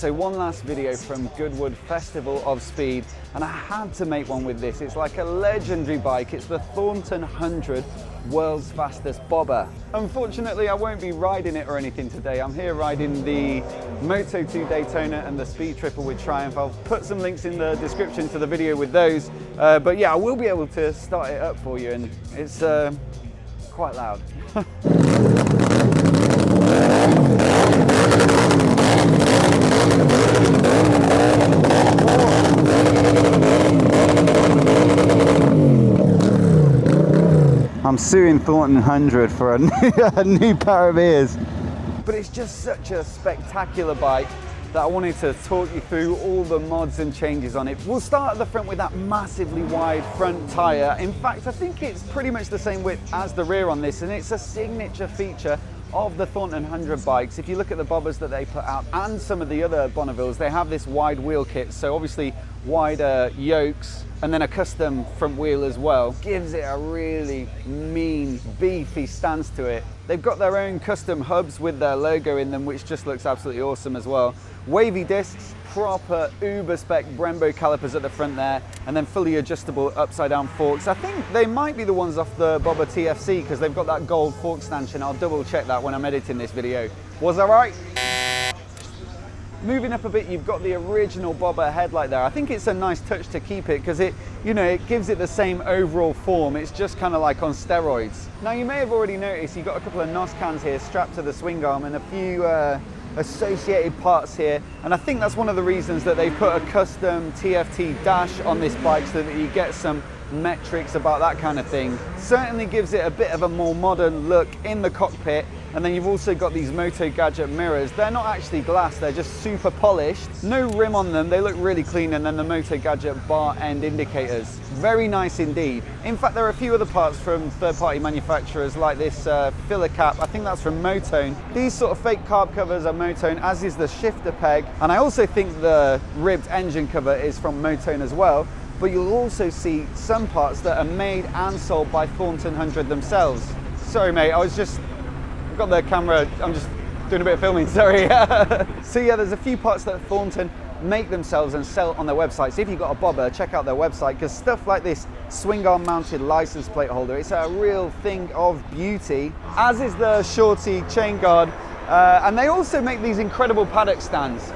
so one last video from Goodwood Festival of Speed, and I had to make one with this. It's like a legendary bike. It's the Thornton 100, world's fastest bobber. Unfortunately, I won't be riding it or anything today. I'm here riding the Moto2 Daytona and the Speed Triple with Triumph. I'll put some links in the description to the video with those. But yeah, I will be able to start it up for you, and it's quite loud. I'm suing Thornton 100 for a new pair of ears. But it's just such a spectacular bike that I wanted to talk you through all the mods and changes on it. We'll start at the front with that massively wide front tyre. In fact, I think it's pretty much the same width as the rear on this, and it's a signature feature of the Thornton 100 bikes. If you look at the bobbers that they put out and some of the other Bonnevilles, they have this wide wheel kit, so obviously wider yokes and then a custom front wheel as well. Gives it a really mean, beefy stance to it. They've got their own custom hubs with their logo in them, which just looks absolutely awesome as well. Wavy discs, proper uber spec Brembo calipers at the front there, and then fully adjustable upside down forks. I think they might be the ones off the Bobber TFC because they've got that gold fork stanchion. I'll double check that when I'm editing this video. Was that right? Moving up a bit, you've got the original Bobber headlight there. I think it's a nice touch to keep it because it gives it the same overall form. It's just kind of like on steroids. Now you may have already noticed you've got a couple of NOS cans here strapped to the swing arm and a few associated parts here, and I think that's one of the reasons that they put a custom TFT dash on this bike so that you get some metrics about that kind of thing. Certainly gives it a bit of a more modern look in the cockpit. And then you've also got these Moto Gadget mirrors. They're not actually glass, they're just super polished. No rim on them, they look really clean, and then the Moto Gadget bar end indicators. Very nice indeed. In fact, there are a few other parts from third-party manufacturers like this filler cap. I think that's from Motone. These sort of fake carb covers are Motone, as is the shifter peg. And I also think the ribbed engine cover is from Motone as well. But you'll also see some parts that are made and sold by Thornton 100 themselves. Sorry mate, I've got the camera, I'm just doing a bit of filming, sorry. So yeah, there's a few parts that Thornton make themselves and sell on their website. So if you've got a bobber, check out their website, because stuff like this swing arm mounted license plate holder, it's a real thing of beauty, as is the Shorty chain guard. And they also make these incredible paddock stands.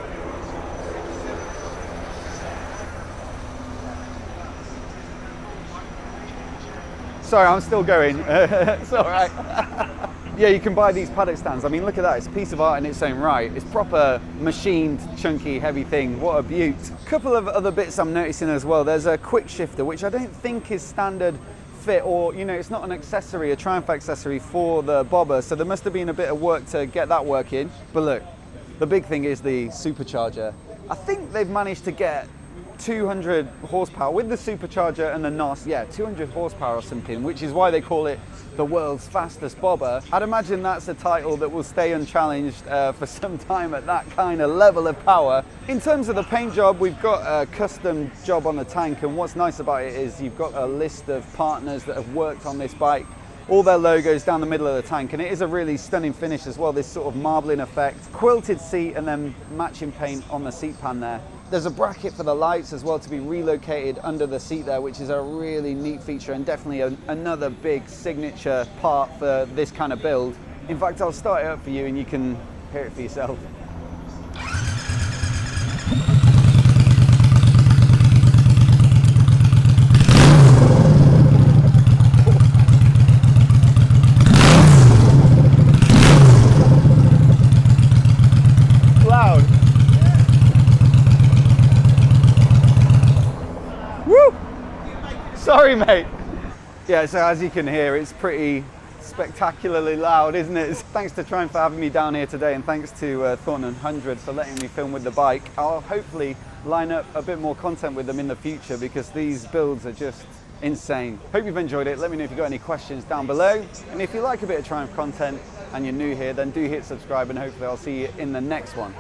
Sorry, I'm still going. It's all right. Yeah, you can buy these paddock stands. I mean, look at that. It's a piece of art in its own right. It's proper machined, chunky, heavy thing. What a beaut. A couple of other bits I'm noticing as well. There's a quick shifter, which I don't think is standard fit, or, it's not an accessory, a Triumph accessory for the bobber. So there must have been a bit of work to get that working. But look, the big thing is the supercharger. I think they've managed to get 200 horsepower with the supercharger and the NOS, 200 horsepower or something, which is why they call it the world's fastest bobber. I'd imagine that's a title that will stay unchallenged for some time at that kind of level of power. In terms of the paint job, we've got a custom job on the tank, and what's nice about it is you've got a list of partners that have worked on this bike, all their logos down the middle of the tank, and it is a really stunning finish as well, this sort of marbling effect, quilted seat, and then matching paint on the seat pan there. There's a bracket for the lights as well to be relocated under the seat there, which is a really neat feature and definitely another big signature part for this kind of build. In fact, I'll start it up for you and you can hear it for yourself. Sorry, mate. Yeah, so as you can hear, it's pretty spectacularly loud, isn't it? Thanks to Triumph for having me down here today, and thanks to Thornton 100 for letting me film with the bike. I'll hopefully line up a bit more content with them in the future, because these builds are just insane. Hope you've enjoyed it. Let me know if you've got any questions down below. And if you like a bit of Triumph content and you're new here, then do hit subscribe, and hopefully I'll see you in the next one.